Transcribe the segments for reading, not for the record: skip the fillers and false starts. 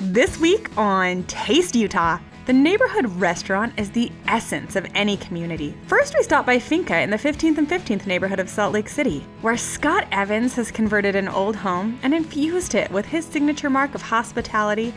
This week on Taste Utah, the neighborhood restaurant is the essence of any community. First, we stop by FINCA in the 15th and 15th neighborhood of Salt Lake City, where Scott Evans has converted an old home and infused it with his signature mark of hospitality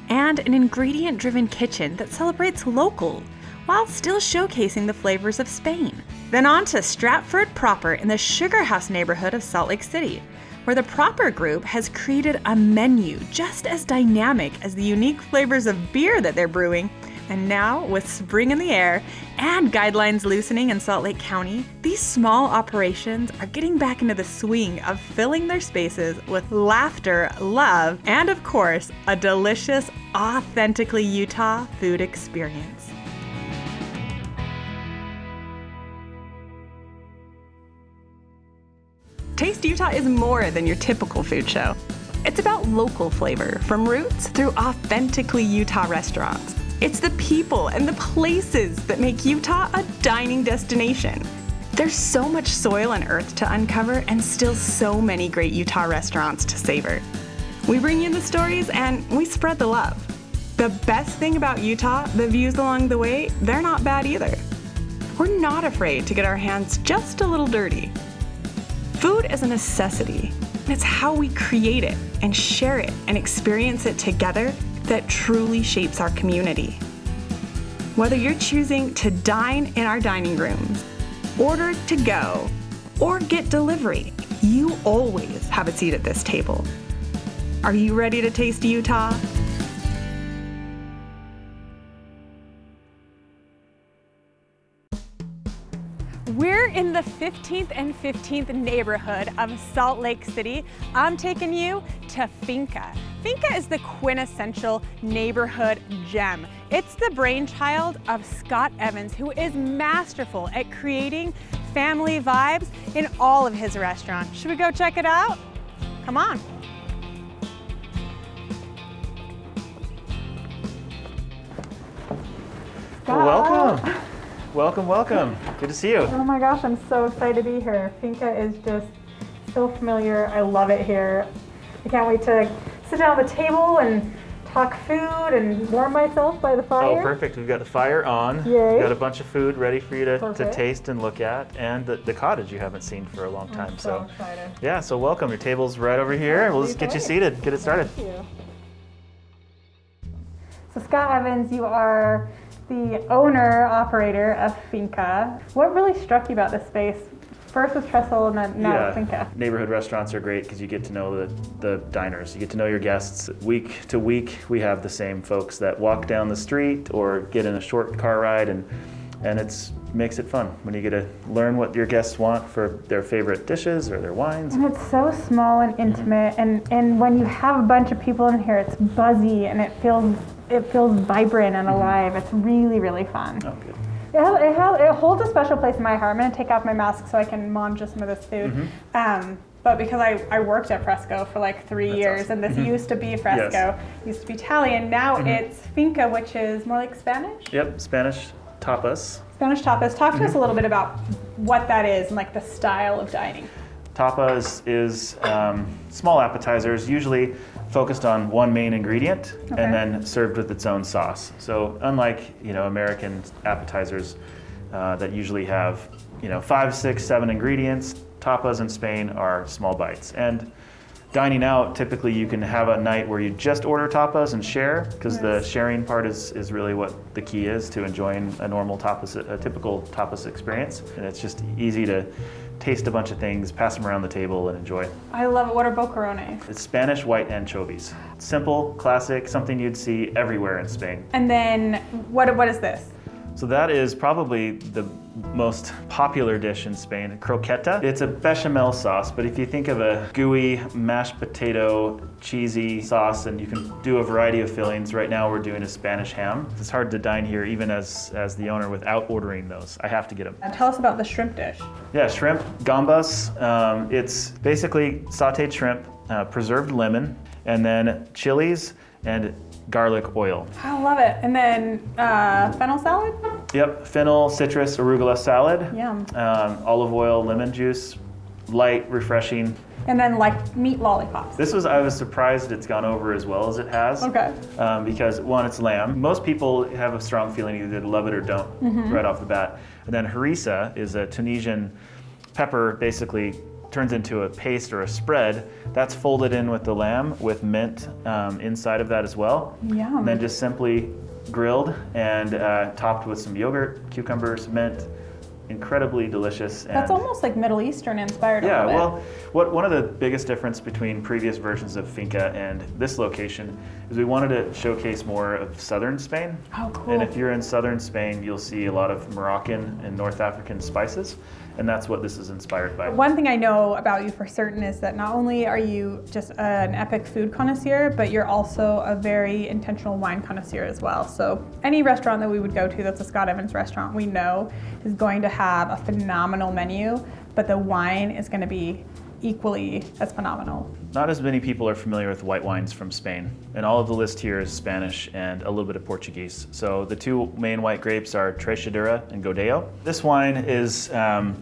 and an ingredient-driven kitchen that celebrates local, while still showcasing the flavors of Spain. Then on to Stratford Proper in the Sugarhouse neighborhood of Salt Lake City, where the Proper Group has created a menu just as dynamic as the unique flavors of beer that they're brewing. And now, with spring in the air and guidelines loosening in Salt Lake County, these small operations are getting back into the swing of filling their spaces with laughter, love, and of course, a delicious, authentically Utah food experience. Taste Utah is more than your typical food show. It's about local flavor, from roots through authentically Utah restaurants. It's the people and the places that make Utah a dining destination. There's so much soil and earth to uncover and still so many great Utah restaurants to savor. We bring you the stories and we spread the love. The best thing about Utah, the views along the way, they're not bad either. We're not afraid to get our hands just a little dirty. Food is a necessity. It's how we create it and share it and experience it together that truly shapes our community. Whether you're choosing to dine in our dining rooms, order to go, or get delivery, you always have a seat at this table. Are you ready to taste Utah? We're in the 15th and 15th neighborhood of Salt Lake City. I'm taking you to FINCA. FINCA is the quintessential neighborhood gem. It's the brainchild of Scott Evans, who is masterful at creating family vibes in all of his restaurants. Should we go check it out? Come on. Welcome. Welcome. Good to see you. Oh my gosh, I'm so excited to be here. FINCA is just so familiar. I love it here. I can't wait to sit down at the table and talk food and warm myself by the fire. Oh, perfect. We've got the fire on. Yay. We've got a bunch of food ready for you to taste and look at, and the cottage you haven't seen for a long time. I'm so excited. Yeah, so welcome. Your table's right over here. We'll just get you seated, get it started. Thank you. So Scott Evans, you are the owner, operator of FINCA. What really struck you about this space? First was Trestle and then now it's FINCA. Neighborhood restaurants are great because you get to know the diners. You get to know your guests. Week to week, we have the same folks that walk down the street or get in a short car ride, and it makes it fun when you get to learn what your guests want for their favorite dishes or their wines. And it's so small and intimate, and when you have a bunch of people in here, it's buzzy and it feels vibrant and alive. It's really, really fun. Oh, good. It holds a special place in my heart. I'm going to take off my mask so I can monitor some of this food. But because I worked at Fresco for like 3 years, awesome. and this used to be Fresco, used to be Italian, now it's FINCA, which is more like Spanish? Yep, Spanish tapas. Spanish tapas. Talk to us a little bit about what that is and like the style of dining. Tapas is small appetizers, usually focused on one main ingredient and then served with its own sauce. So unlike American appetizers that usually have 5, 6, 7 ingredients, tapas in Spain are small bites. And dining out, typically you can have a night where you just order tapas and share, because the sharing part is really what the key is to enjoying a typical tapas experience. And it's just easy to taste a bunch of things, pass them around the table, and enjoy. I love it. What are boquerones? It's Spanish white anchovies. Simple, classic, something you'd see everywhere in Spain. And then what is this? So that is probably the most popular dish in Spain, croqueta. It's a bechamel sauce, but if you think of a gooey mashed potato, cheesy sauce, and you can do a variety of fillings. Right now we're doing a Spanish ham. It's hard to dine here even as the owner without ordering those. I have to get them. And tell us about the shrimp dish. Yeah, shrimp, gambas. It's basically sauteed shrimp, preserved lemon, and then chilies and garlic oil. I love it. And then fennel salad? Yep, fennel, citrus, arugula salad. Yum. Olive oil, lemon juice, light, refreshing. And then like meat lollipops. I was surprised it's gone over as well as it has. Okay. Because one, it's lamb. Most people have a strong feeling either they love it or don't right off the bat. And then harissa is a Tunisian pepper, basically turns into a paste or a spread. That's folded in with the lamb with mint inside of that as well. Yum. And then just simply grilled and topped with some yogurt, cucumbers, mint. Incredibly delicious. That's almost like Middle Eastern inspired. Yeah, a little well, one of the biggest difference between previous versions of FINCA and this location is we wanted to showcase more of southern Spain. Oh, cool. And if you're in southern Spain, you'll see a lot of Moroccan and North African spices, and that's what this is inspired by. One thing I know about you for certain is that not only are you just an epic food connoisseur, but you're also a very intentional wine connoisseur as well. So any restaurant that we would go to that's a Scott Evans restaurant, we know is going to have a phenomenal menu, but the wine is going to be equally as phenomenal. Not as many people are familiar with white wines from Spain, and all of the list here is Spanish and a little bit of Portuguese. So the two main white grapes are Treixadura and Godello. This wine is Côte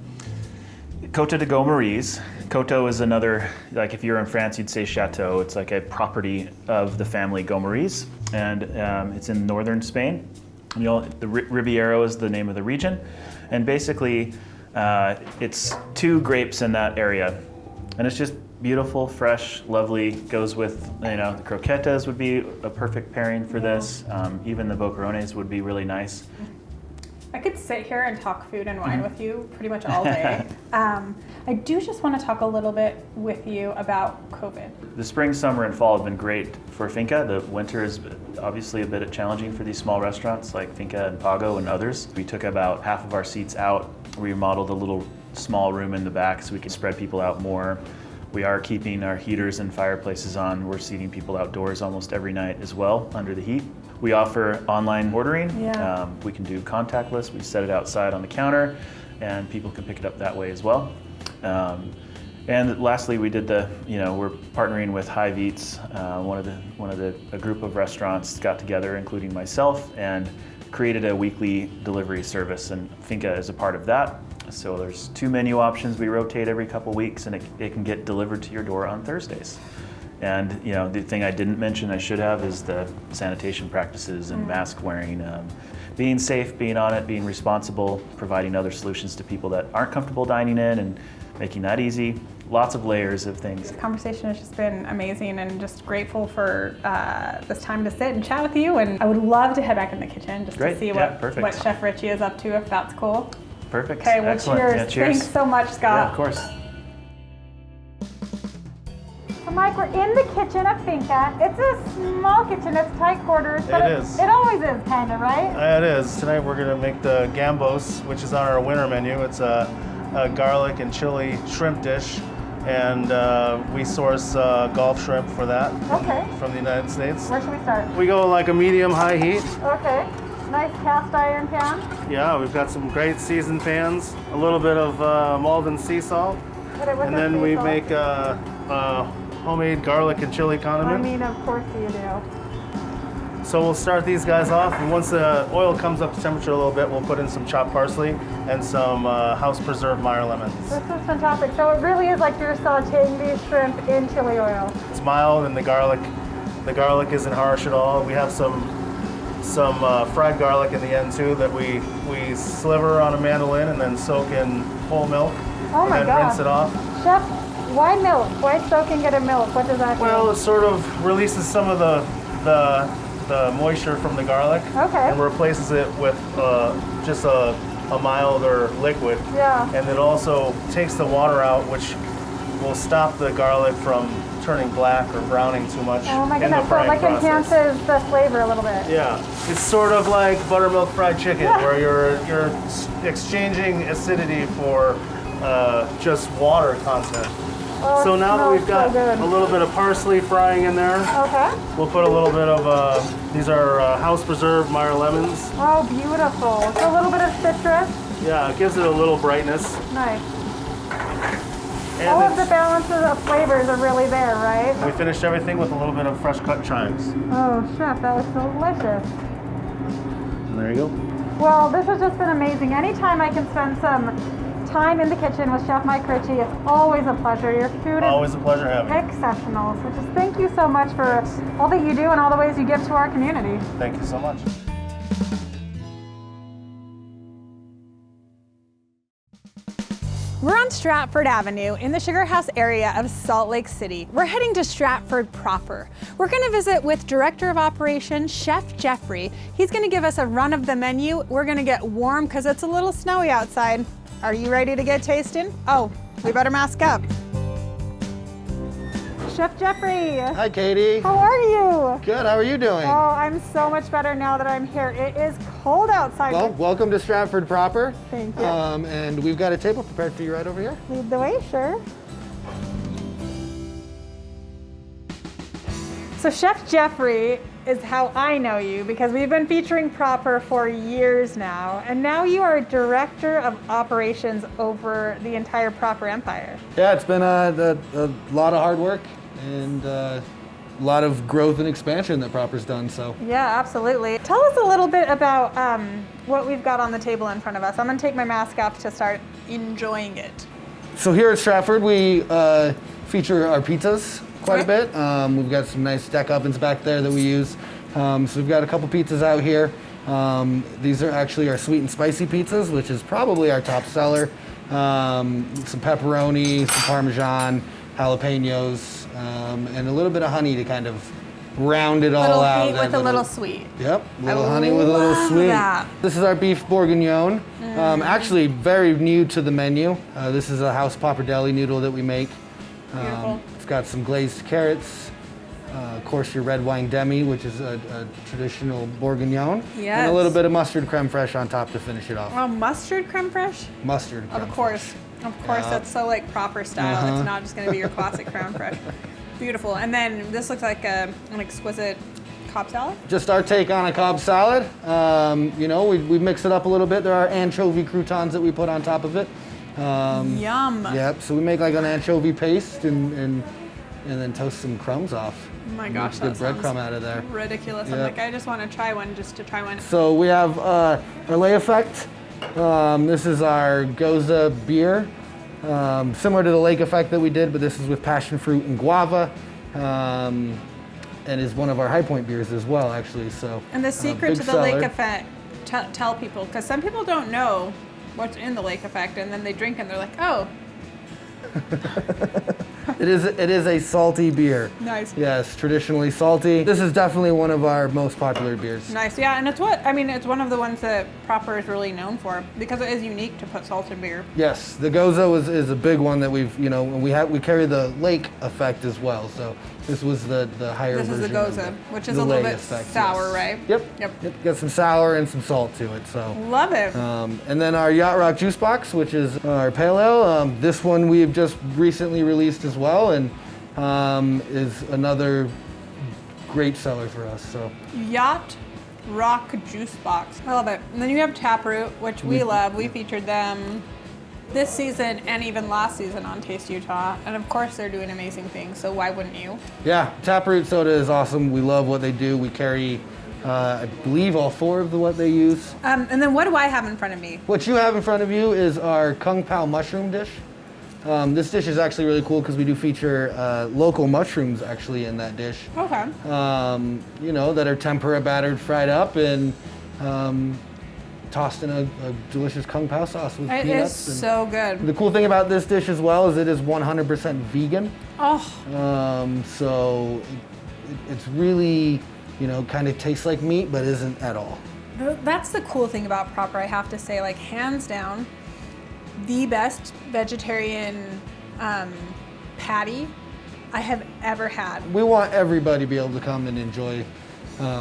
de Gommeries. Coteau is another, like if you're in France, you'd say chateau. It's like a property of the family Gommeries, and it's in northern Spain. You know, the Ribeiro is the name of the region, and basically it's two grapes in that area. And it's just beautiful, fresh, lovely. Goes with, you know, the croquetas would be a perfect pairing for this. Even the boquerones would be really nice. I could sit here and talk food and wine with you pretty much all day. I do just want to talk a little bit with you about COVID. The spring, summer, and fall have been great for FINCA. The winter is obviously a bit challenging for these small restaurants like FINCA and Pago and others. We took about half of our seats out. We remodeled a little small room in the back so we can spread people out more. We are keeping our heaters and fireplaces on. We're seating people outdoors almost every night as well under the heat. We offer online ordering. Yeah. We can do contactless. We set it outside on the counter and people can pick it up that way as well. And lastly, we did we're partnering with Hive Eats. A group of restaurants got together, including myself, and created a weekly delivery service, and FINCA is a part of that. So there's 2 menu options. We rotate every couple weeks, and it can get delivered to your door on Thursdays. And you know, the thing I didn't mention I should have is the sanitation practices and mask wearing, being safe, being on it, being responsible, providing other solutions to people that aren't comfortable dining in and making that easy. Lots of layers of things. This conversation has just been amazing, and just grateful for this time to sit and chat with you. And I would love to head back in the kitchen just to see what Chef Richey is up to, if that's cool. Perfect. Okay, well, excellent. cheers. Yeah, cheers. Thanks so much, Scott. Yeah, of course. So Mike, we're in the kitchen of FINCA. It's a small kitchen, it's tight quarters, but It is. It always is, kind of, right? It is. Tonight we're going to make the gambos, which is on our winter menu. It's a garlic and chili shrimp dish, and we source Gulf shrimp for that Okay. from the United States. Where should we start? We go like a medium-high heat. Okay. Nice cast iron pan. Yeah, we've got some great seasoned pans, a little bit of Malden sea salt, Hit it with and the then sea we salt. make a homemade garlic and chili condiment. I mean, of course you do. So we'll start these guys off, and once the oil comes up to temperature a little bit, we'll put in some chopped parsley and some house preserved Meyer lemons. This is fantastic. So it really is like you're sauteing these shrimp in chili oil. It's mild, and the garlic isn't harsh at all. We have some fried garlic in the end too that we sliver on a mandolin and then soak in whole milk. Oh my and then God. rinse it off. Chef, why milk? Why soaking it in milk? What does that do? Well, it sort of releases some of the moisture from the garlic Okay. and replaces it with just a milder liquid. Yeah. And it also takes the water out, which will stop the garlic from turning black or browning too much Oh my in the goodness, so it frying like process. enhances the flavor a little bit. Yeah, it's sort of like buttermilk fried chicken, where you're exchanging acidity for just water content. Oh, So it now that smells we've got so good. a little bit of parsley frying in there, Okay. we'll put a little bit of these are house preserved Meyer lemons. Oh, beautiful. So a little bit of citrus. Yeah, it gives it a little brightness. Nice. And All of the balances of flavors are really there, right? we finished everything with a little bit of fresh cut chives. Oh, chef, that was delicious. And there you go. Well, this has just been amazing. Anytime I can spend some time in the kitchen with Chef Mike Richey. It's always a pleasure. Your food Always is a pleasure having you. exceptional. So just thank you so much for all that you do and all the ways you give to our community. Thank you so much. We're on Stratford Avenue in the Sugarhouse area of Salt Lake City. We're heading to Stratford Proper. We're gonna visit with Director of Operations, Chef Jeffrey. He's gonna give us a run of the menu. We're gonna get warm because it's a little snowy outside. Are you ready to get tasting? Oh, we better mask up. Chef Jeffrey. Hi, Katie. How are you? Good. How are you doing? Oh, I'm so much better now that I'm here. It is cold outside. Well, welcome to Stratford Proper. Thank you. And we've got a table prepared for you right over here. Lead the way, sure. So Chef Jeffrey is how I know you because we've been featuring Proper for years now, and now you are Director of Operations over the entire Proper empire. Yeah, it's been a lot of hard work and a lot of growth and expansion that Proper's done. So Yeah, absolutely. Tell us a little bit about what we've got on the table in front of us. I'm gonna take my mask off to start enjoying it. So here at Stratford, we feature our pizzas quite a bit. We've got some nice deck ovens back there that we use. So we've got a couple pizzas out here. These are actually our sweet and spicy pizzas, which is probably our top seller. Some pepperoni, some Parmesan, jalapenos, and a little bit of honey to kind of round it all Little out. heat with a little sweet. Yep, little honey with a little love sweet. that. This is our beef bourguignon. Actually, very new to the menu. This is a house pappardelle noodle that we make. Beautiful. It's got some glazed carrots, of course your red wine demi, which is a traditional bourguignon, and Yes. a little bit of mustard creme fraiche on top to finish it off. Oh, mustard creme fraiche? Mustard creme Of course, that's so like Proper style. It's not just going to be your classic creme fraiche. Beautiful. And then this looks like an exquisite Cobb salad. Just our take on a Cobb salad. You know, we mix it up a little bit. There are anchovy croutons that we put on top of it. Yum. Yep. So we make like an anchovy paste and then toast some crumbs off. Oh my gosh, Get that breadcrumb sounds out of there. ridiculous. I'm Yep. like, I just want to try one just to try one. So we have our lay effect. This is our Goza beer, similar to the lake effect that we did, but this is with passion fruit and guava, and is one of our high point beers as well, actually. So And the secret big to the lake seller. effect, tell people, because some people don't know what's in the lake effect, and then they drink and they're like, oh, It is a salty beer. nice. Yes, traditionally salty. This is definitely one of our most popular beers. Nice, yeah, and it's one of the ones that Proper is really known for because it is unique to put salt in beer. Yes, the Goza is a big one that we've, you know, we carry the lake effect as well. So this was the higher This is version. the of Goza, which is the a little lake bit effect, sour, yes. right? Yep. Yep. Got some sour and some salt to it. So. Love it. And then our Yacht Rock Juice Box, which is our pale ale. This one we have just recently released as well, and is another great seller for us. So. Yacht Rock Juice Box. I love it. And then you have Taproot, which we love. We featured them this season and even last season on Taste Utah. And of course, they're doing amazing things, so why wouldn't you? Yeah, Taproot soda is awesome. We love what they do. We carry, I believe, all four of what they use. And then what do I have in front of me? What you have in front of you is our Kung Pao mushroom dish. This dish is actually really cool because we do feature local mushrooms actually in that dish. Okay. You know, that are tempura battered, fried up, and tossed in a delicious Kung Pao sauce with It peanuts. is so good. The cool thing about this dish as well is it is 100% vegan. Oh, So it's really, you know, kind of tastes like meat, but isn't at all. that's the cool thing about Proper, I have to say, like hands down, the best vegetarian patty I have ever had. We want everybody to be able to come and enjoy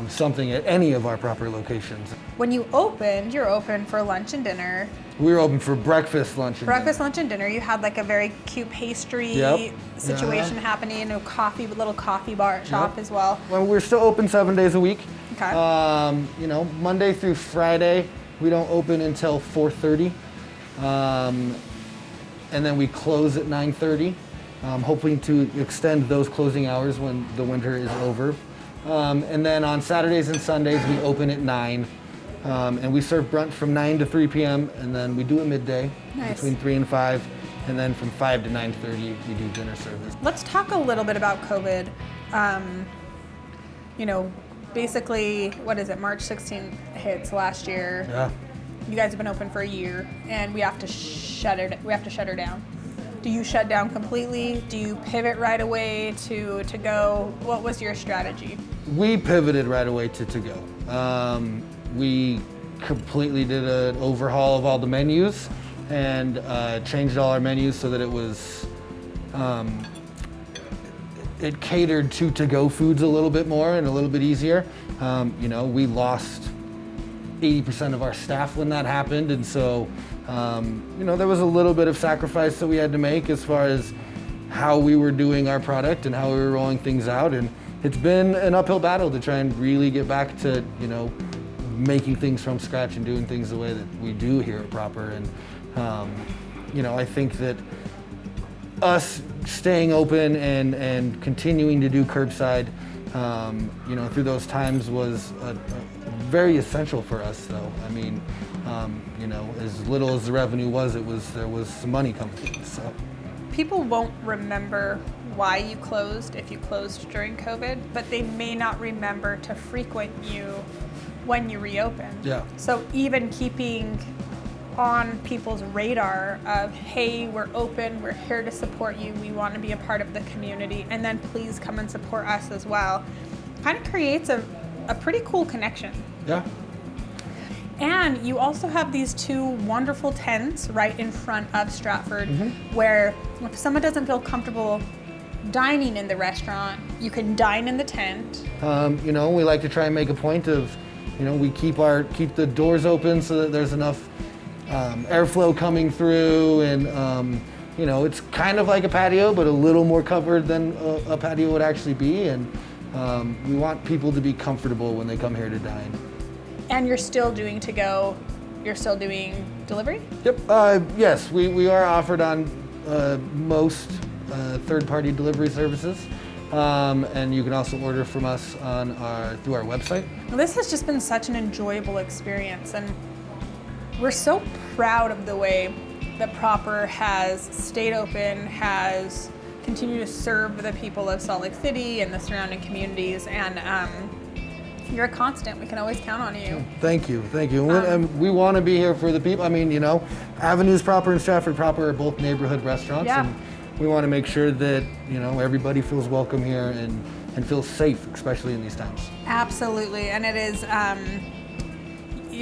something at any of our Proper locations. When you opened, you're open for lunch and dinner. We were open for breakfast, lunch, and Breakfast, dinner. lunch, and dinner. You had like a very cute pastry Yep. situation happening, a little coffee bar shop as well. Well, we're still open 7 days a week. Okay. You know, Monday through Friday, we don't open until 4:30. And then we close at 9:30, hoping to extend those closing hours when the winter is over. And then on Saturdays and Sundays, we open at 9. And we serve brunch from 9 to 3 p.m. and then we do it midday between 3 and 5. And then from 5 to 9:30, we do dinner service. Let's talk a little bit about COVID. Basically, what is it? March 16th hits last year. Yeah. You guys have been open for a year, and we have to shut her down. Do you shut down completely? Do you pivot right away to go? What was your strategy? We pivoted right away to go. We completely did an overhaul of all the menus and changed all our menus so that it was it catered to go foods a little bit more and a little bit easier. We lost 80% of our staff when that happened, and so there was a little bit of sacrifice that we had to make as far as how we were doing our product and how we were rolling things out. And it's been an uphill battle to try and really get back to making things from scratch and doing things the way that we do here at Proper. And I think that us staying open and continuing to do curbside, through those times was very essential for us, though. I mean, as little as the revenue was, there was some money coming in. So People won't remember why you closed if you closed during COVID, but they may not remember to frequent you when you reopen. Yeah. So even keeping on people's radar of, hey, we're open, we're here to support you, we want to be a part of the community, and then please come and support us as well, kind of creates a pretty cool connection. Yeah. And you also have these two wonderful tents right in front of Stratford, where if someone doesn't feel comfortable dining in the restaurant, you can dine in the tent. We like to try and make a point of, we keep the doors open so that there's enough airflow coming through, and it's kind of like a patio, but a little more covered than a patio would actually be. And we want people to be comfortable when they come here to dine. And you're still doing to-go, you're still doing delivery? Yep. Yes, we are offered on most third-party delivery services, and you can also order from us through our website. This has just been such an enjoyable experience, and we're so proud of the way that Proper has stayed open, has continued to serve the people of Salt Lake City and the surrounding communities, and you're a constant. We can always count on you. Thank you. And we want to be here for the people. I mean, Avenues Proper and Stratford Proper are both neighborhood restaurants, and we want to make sure that everybody feels welcome here and feels safe, especially in these times. Absolutely, and it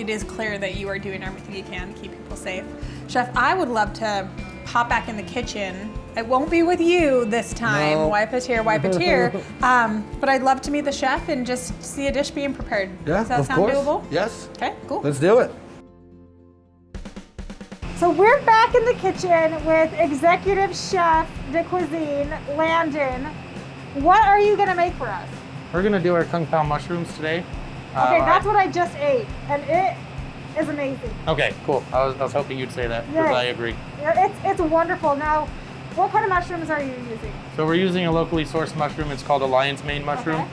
is clear that you are doing everything you can to keep people safe. Chef, I would love to pop back in the kitchen. It won't be with you this time. No. Wipe it here. But I'd love to meet the chef and just see a dish being prepared. Yeah, Does that sound doable? Yes. Okay, cool. Let's do it. So we're back in the kitchen with Executive Chef de Cuisine, Landon. What are you gonna make for us? We're gonna do our Kung Pao mushrooms today. Okay, that's what I just ate, and it is amazing. Okay, cool. I was hoping you'd say that, because Yeah. I agree. Yeah, it's wonderful. Now, what kind of mushrooms are you using? So we're using a locally sourced mushroom. It's called a lion's mane mushroom.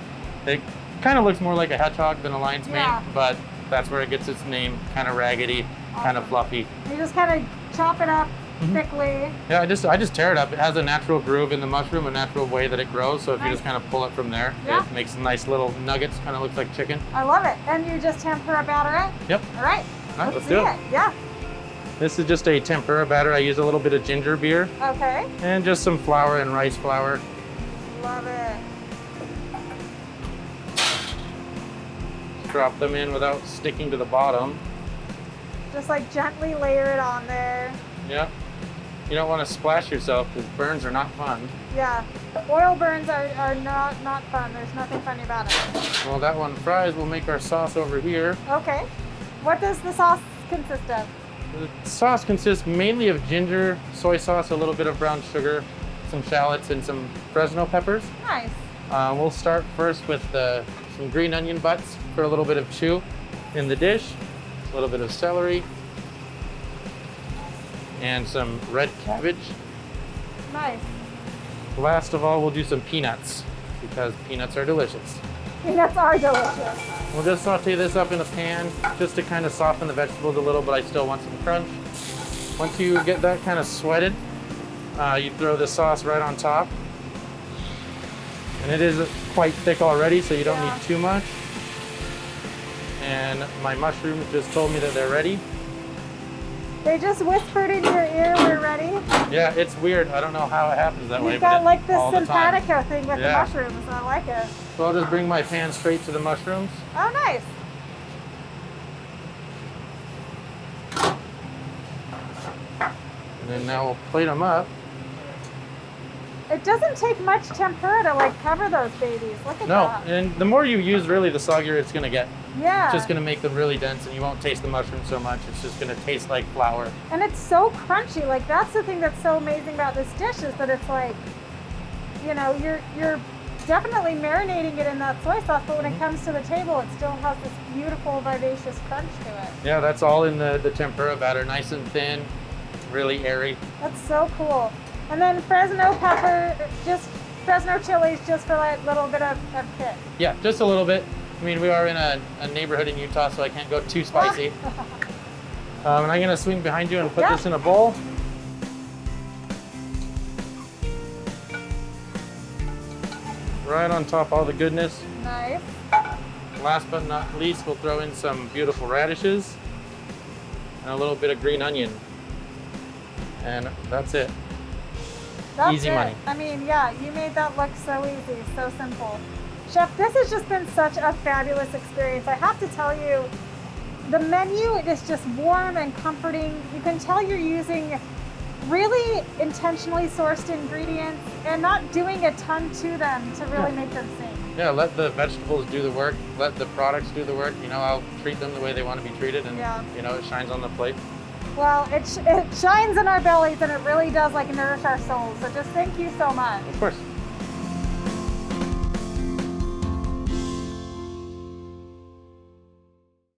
It kind of looks more like a hedgehog than a lion's mane, but that's where it gets its name. Kind of raggedy, kind of fluffy. You just kind of chop it up thickly. Yeah, I just tear it up. It has a natural groove in the mushroom, a natural way that it grows. So if you just kind of pull it from there, it makes nice little nuggets. Kind of looks like chicken. I love it. And you just tempura batter it? Yep. All right. Let's do it. Yeah. This is just a tempura batter. I use a little bit of ginger beer Okay. and just some flour and rice flour. Love it. Drop them in without sticking to the bottom. Just like gently layer it on there. Yep. You don't want to splash yourself because burns are not fun. Yeah. Oil burns are not fun. There's nothing funny about it. While that one fries, we'll make our sauce over here. Okay. What does the sauce consist of? The sauce consists mainly of ginger, soy sauce, a little bit of brown sugar, some shallots, and some Fresno peppers. Nice. We'll start first with some green onion butts for a little bit of chew in the dish, a little bit of celery, and some red cabbage. Nice. Last of all, we'll do some peanuts because peanuts are delicious. Peanuts are delicious. We'll just saute this up in a pan just to kind of soften the vegetables a little, but I still want some crunch. Once you get that kind of sweated, you throw the sauce right on top. And it is quite thick already, so you don't need too much. And my mushrooms just told me that they're ready. They just whispered in your ear, we're ready. Yeah, it's weird. I don't know how it happens that way. You've got like this all the time. simpatico thing with the mushrooms. I like it. So I'll just bring my pan straight to the mushrooms. Oh, nice. And then now we'll plate them up. It doesn't take much tempura to like cover those babies. Look at No, that. and the more you use, really, the soggier it's gonna get. Yeah. It's just gonna make them really dense, and you won't taste the mushroom so much. It's just gonna taste like flour. And it's so crunchy. Like that's the thing that's so amazing about this dish is that it's like, you know, you're definitely marinating it in that soy sauce, but when it comes to the table, it still has this beautiful, vivacious crunch to it. Yeah, that's all in the tempura batter, nice and thin, really airy. That's so cool. And then Fresno pepper, just Fresno chilies, just for like a little bit of kick. Yeah, just a little bit. I mean, we are in a neighborhood in Utah, so I can't go too spicy. And I'm gonna swing behind you and put this in a bowl. Right on top, all the goodness. Nice. Last but not least, we'll throw in some beautiful radishes and a little bit of green onion. And that's it. That's Easy it. money. I mean, yeah, you made that look so easy, so simple. Chef, this has just been such a fabulous experience. I have to tell you, the menu is just warm and comforting. You can tell you're using really intentionally sourced ingredients and not doing a ton to them to really make them sing. Yeah, let the vegetables do the work. Let the products do the work. You know, I'll treat them the way they want to be treated, and you know, it shines on the plate. Well, it shines in our bellies, and it really does like nourish our souls. So just thank you so much. Of course.